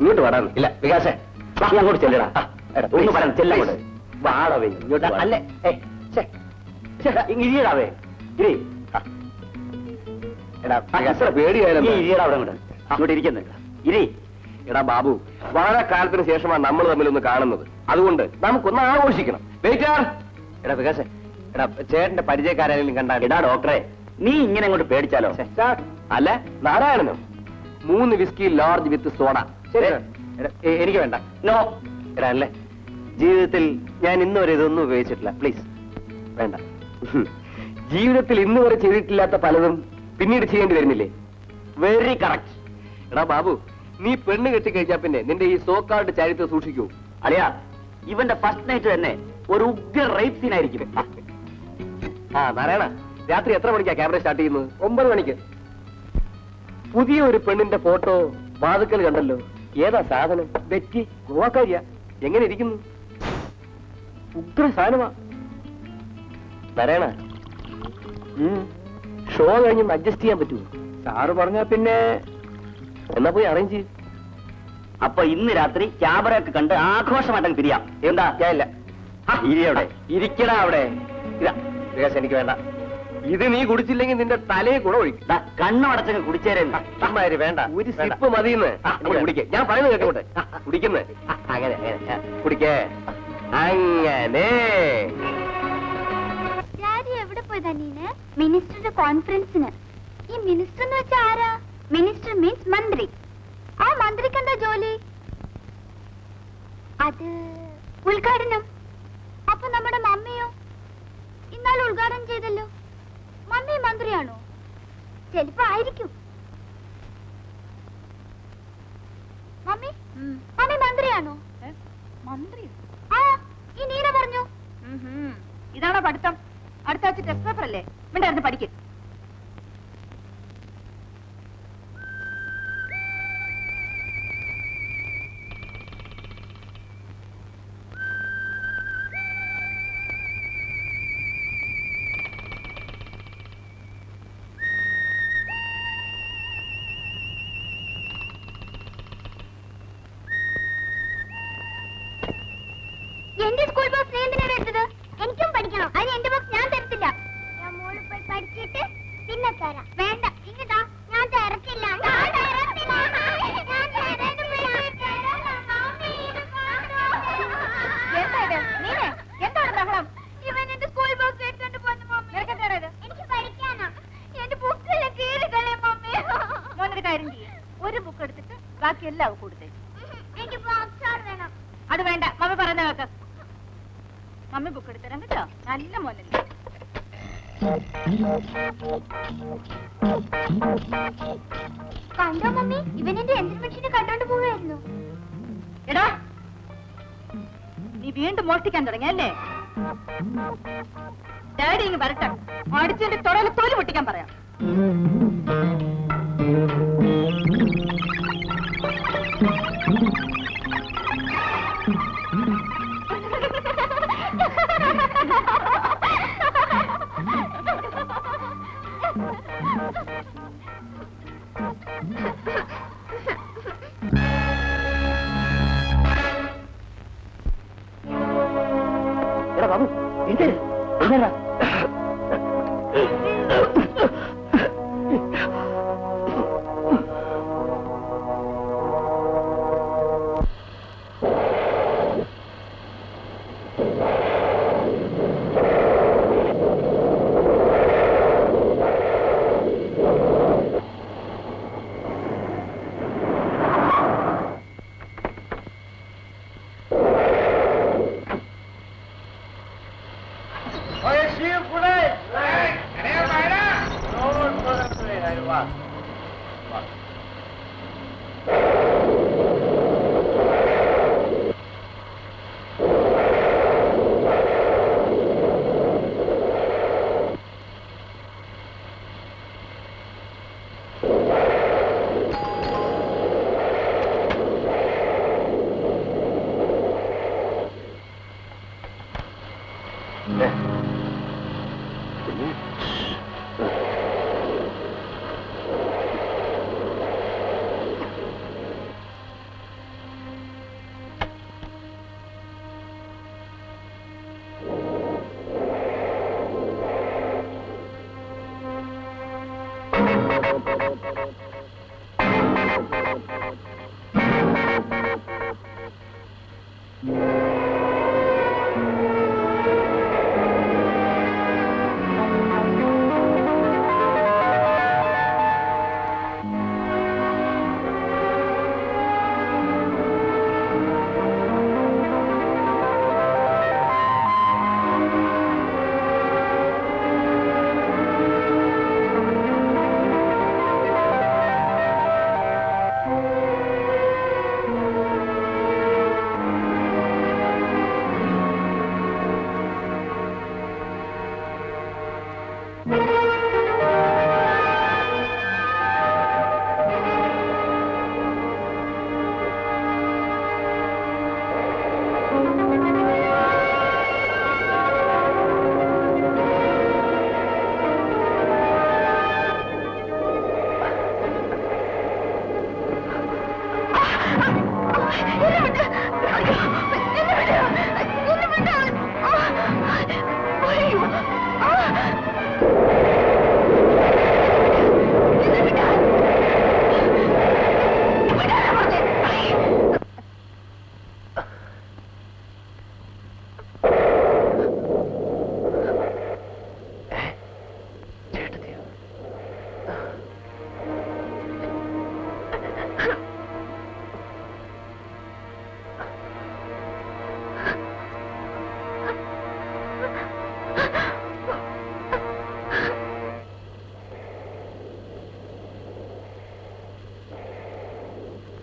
ഇങ്ങോട്ട് വരാൻ ഇല്ല വികാസേ അങ്ങോട്ട് ചെല്ലടാ ഒന്ന് പറയാൻ ചെല്ലങ്ങോട്ട് വാടവേ ഇങ്ങോട്ട് അല്ലേ ഇരിയടാവേ ഇരി എടാ പേടിയായാലും ഇരിയടാ അവിടെ അങ്ങോട്ട് ഇരിക്കുന്നില്ല ഇരി എടാ ബാബു വളരെ കാലത്തിന് ശേഷമാണ് നമ്മൾ തമ്മിലൊന്ന് കാണുന്നത് അതുകൊണ്ട് നമുക്കൊന്ന് ആഘോഷിക്കണം വെയിറ്റർ എടാ വികാസേ എടാ ചേട്ടന്റെ പരിചയക്കാരെങ്കിലും കണ്ടാൽ എടാ ഡോക്ടറെ നീ ഇങ്ങനെ അങ്ങോട്ട് പേടിച്ചാലോ അല്ല നാരായണനോ 3 വിസ്കി ലാർജ് വിത്ത് സോഡ എനിക്ക് വേണ്ട നോ എടാ അല്ലേ ജീവിതത്തിൽ ഞാൻ ഇന്നുവരെ ഇതൊന്നും ഉപയോഗിച്ചിട്ടില്ല പ്ലീസ് വേണ്ട ജീവിതത്തിൽ ഇന്ന് വരെ ചെയ്തിട്ടില്ലാത്ത പലതും പിന്നീട് ചെയ്യേണ്ടി വരുന്നില്ലേ വെരി കറക്റ്റ് എടാ ബാബു നീ പെണ്ണ് കെട്ടിക്കഴിഞ്ഞാ പിന്നെ നിന്റെ ഈ സോക്കാർഡ് ചരിത്രം സൂക്ഷിക്കൂ അളിയാ ഇവന്റെ ഫസ്റ്റ് നൈറ്റ് തന്നെ ഒരു ഉഗ്ര റേപ്പ് സീൻ ആയിരിക്കും ആ നാരായണ രാത്രി എത്ര മണിക്കാ ക്യാമറ സ്റ്റാർട്ട് ചെയ്യുന്നത് 9 മണിക്ക് പുതിയ ഒരു പെണ്ണിന്റെ ഫോട്ടോ വാതുക്കൽ കണ്ടല്ലോ ഏതാ സാധനം ബെറ്റി ഗോവാക്കാരിയാ എങ്ങനെ ഇരിക്കുന്നു ഉഗ്ര സാധനമാ നാരായണ ഷോ കഴിഞ്ഞ് അഡ്ജസ്റ്റ് ചെയ്യാൻ പറ്റുമോ സാറ് പറഞ്ഞാ പിന്നെ എന്നാ പോയി അറേഞ്ച് ചെയ്യും അപ്പൊ ഇന്ന് രാത്രി ക്യാമറയൊക്കെ കണ്ട് ആഘോഷമായിട്ടങ്ങ് പിരിയാം എന്താ ഇല്ല ഇരിയവിടെ ഇരിക്കടാ അവിടെ ഇതാ വികാസ് എനിക്ക് വേണ്ട ഇത് നീ കുടിച്ചില്ലെങ്കിൽ നിന്റെ തലയെ കൂടെ ഒഴിക്കും കണ്ണടച്ചങ്ങ് കുടിച്ചേരെ വേണ്ട ഒരു സിപ്പ് മതിയെന്ന് കുടിക്കേ ഞാൻ പറയുന്നത് കേട്ടോട്ടെ കുടിക്കുന്നത് അങ്ങനെ കുടിക്കേ അങ്ങനെ എവിടെ പോയതാ നീന് മിനിസ്റ്ററുടെ കോൺഫറൻസിന് ഈ മിനിസ്റ്റർ എന്ന് വെച്ചാൽ ആരാ മിനിസ്റ്റർ മീൻസ് മന്ത്രി ആ മന്ത്രിക്ക് എന്താ ജോലി അത് ഉദ്ഘാടനം അപ്പൊ നമ്മുടെ മമ്മിയോ ഇന്നാൾ ഉദ്ഘാടനം ചെയ്തല്ലോ മമ്മി മന്ത്രിയാണോ ചിലപ്പോ ആയിരിക്കും മമ്മി മമ്മി മന്ത്രിയാണോ മന്ത്രി ആ ഈ നീന പറഞ്ഞു ഇതാണോ പഠിത്തം അടുത്ത ആഴ്ച ടെസ്റ്റ് പേപ്പർ അല്ലേ മിണ്ടായിരുന്നു പഠിക്കും എന്റെ സ്കൂൾ ബസ് നീ എന്തിനാണ് എടുത്തത് എനിക്കും പഠിക്കണം അതിന് എന്റെ ബസ് ഞാൻ തരത്തില്ല ഞാൻ മോള് പോയി പഠിച്ചിട്ട് പിന്നെ തരാം വേണ്ട ഇങ്ങട്ടാ ഞാൻ തരത്തില്ല എന്താണ് ബഹളം ഇവൻ എന്റെ സ്കൂൾ ബസ് എടുത്തോണ്ട് പോന്നു മമ്മി എനിക്ക് പഠിക്കാനാ എന്റെ ബുക്കെല്ലാം കീറിക്കളെ മമ്മി മോനൊരു കാര്യം ചെയ്യും ഒരു ബുക്ക് എടുത്തിട്ട് ബാക്കി എല്ലാം കൊടുത്തേ എനിക്ക് ബോക്സ് വേണം അത് വേണ്ട മമ്മി പറയുന്ന കേക്ക് മമ്മി ബുക്ക് എടുത്തരാം കേട്ടോ നല്ല മോനല്ലേ കണ്ടോ മമ്മി ഇവൻ എന്റെ യന്ത്ര മെഷീനെ കണ്ടോണ്ട് പോവുകയായിരുന്നു എടാ നീ വീണ്ടും മോഷ്ടിക്കാൻ തുടങ്ങിയല്ലേ ഡാഡി ഇങ്ങ് വരട്ടെ അടിച്ചെന്റെ തൊടയിൽ തൊലി പൊട്ടിക്കാൻ പറയാം എടാ ബാബു എന്താ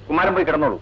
കുമാരൻ പോയി കിടന്നോളൂ.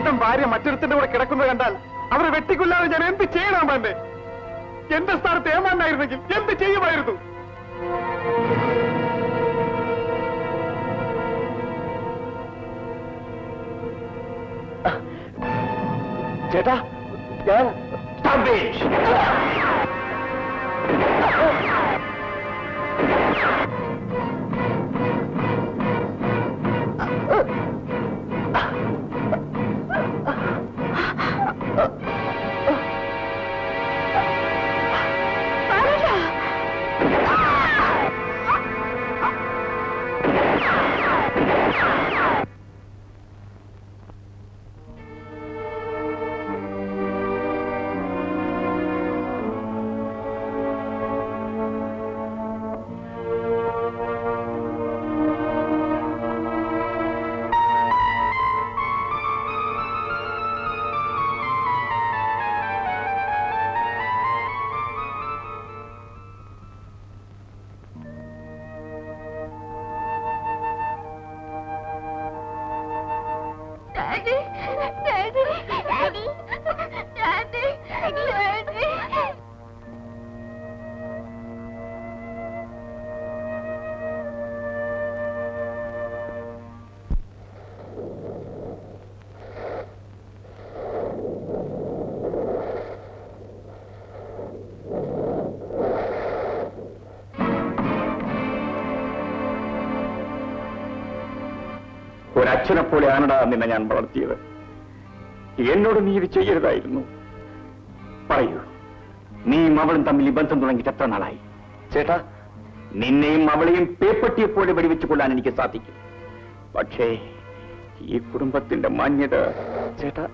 സ്വന്തം ഭാര്യ മറ്റൊരുത്തിന്റെ കൂടെ കിടക്കുന്നത് കണ്ടാൽ അവരെ വെട്ടിക്കൊല്ലാതെ ഞാൻ എന്ത് ചെയ്യണം തന്നെ? എന്റെ സ്ഥാനത്ത് ഏമാനായിരുന്നെങ്കിൽ എന്ത് ചെയ്യുമായിരുന്നു? ചേട്ടാ ഞാൻ Daddy, Daddy, Daddy, Daddy, Daddy. ഒരച്ഛനെ പോലെയാണടാ നിന്നെ ഞാൻ വളർത്തിയത്. എന്നോട് നീ ഇത് ചെയ്യരുതായിരുന്നു. പറയൂ, നീയും അവളും തമ്മിൽ ഈ ബന്ധം തുടങ്ങിയിട്ട് എത്ര നാളായി? ചേട്ടാ, നിന്നെയും അവളെയും പേപ്പട്ടിയെപ്പോലെ വെടിവെച്ചു കൊള്ളാൻ എനിക്ക് സാധിക്കും. പക്ഷേ ഈ കുടുംബത്തിന്റെ മാന്യത... ചേട്ടാ,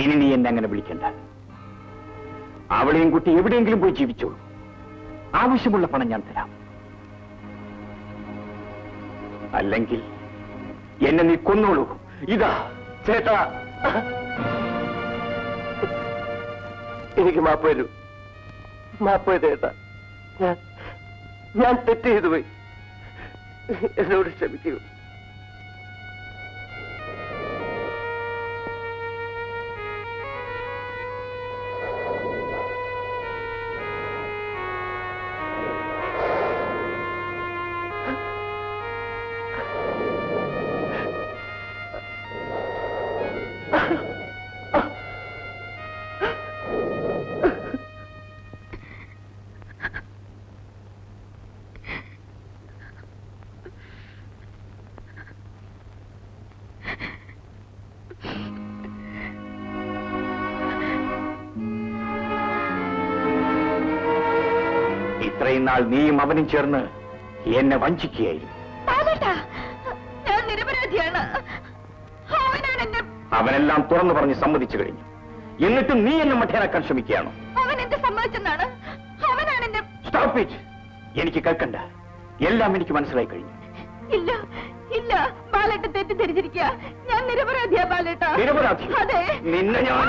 ഇനി നീ എന്നെ അങ്ങനെ വിളിക്കണ്ട. അവളെയും കുട്ടി എവിടെയെങ്കിലും പോയി ജീവിച്ചോളൂ. ആവശ്യമുള്ള പണം ഞാൻ തരാം. അല്ലെങ്കിൽ എന്നെ നീ കൊന്നോളൂ. ഇതാ ചേട്ടാ, എനിക്ക് മാപ്പ് തരൂ. മാപ്പ് ചേട്ടാ, ഞാൻ തെറ്റ് ചെയ്തു പോയി. എന്നോട് ക്ഷമിക്കൂ. ഇത്രയും നാൾ നീയും അവനും ചേർന്ന് എന്നെ വഞ്ചിക്കുകയായിരുന്നു. ഞാൻ നിരപരാധിയാണ്. അവനാണ് എന്നെ... അവനെല്ലാം തുറന്നു പറഞ്ഞ് സമ്മതിച്ചു കഴിഞ്ഞു. എന്നിട്ടും നീ എന്നെ മഠേനാക്കാൻ ശ്രമിക്കുകയാണോ? അവൻ എന്ത് സമ്മതിച്ചെന്നാണ്? അവനാണ് എന്നെ... സ്റ്റോപ്പ് ഇറ്റ്. എനിക്ക് കേൾക്കണ്ട. എല്ലാം എനിക്ക് മനസ്സിലായി കഴിഞ്ഞു. ഇല്ല ഇല്ല, ബാലേട്ട തെറ്റിദ്ധരിച്ചിരിക്കുക. ഞാൻ നിരപരാധിയാ ബാലേട്ട. നിരപരാധി? അതെ. നിന്നെ ഞാൻ...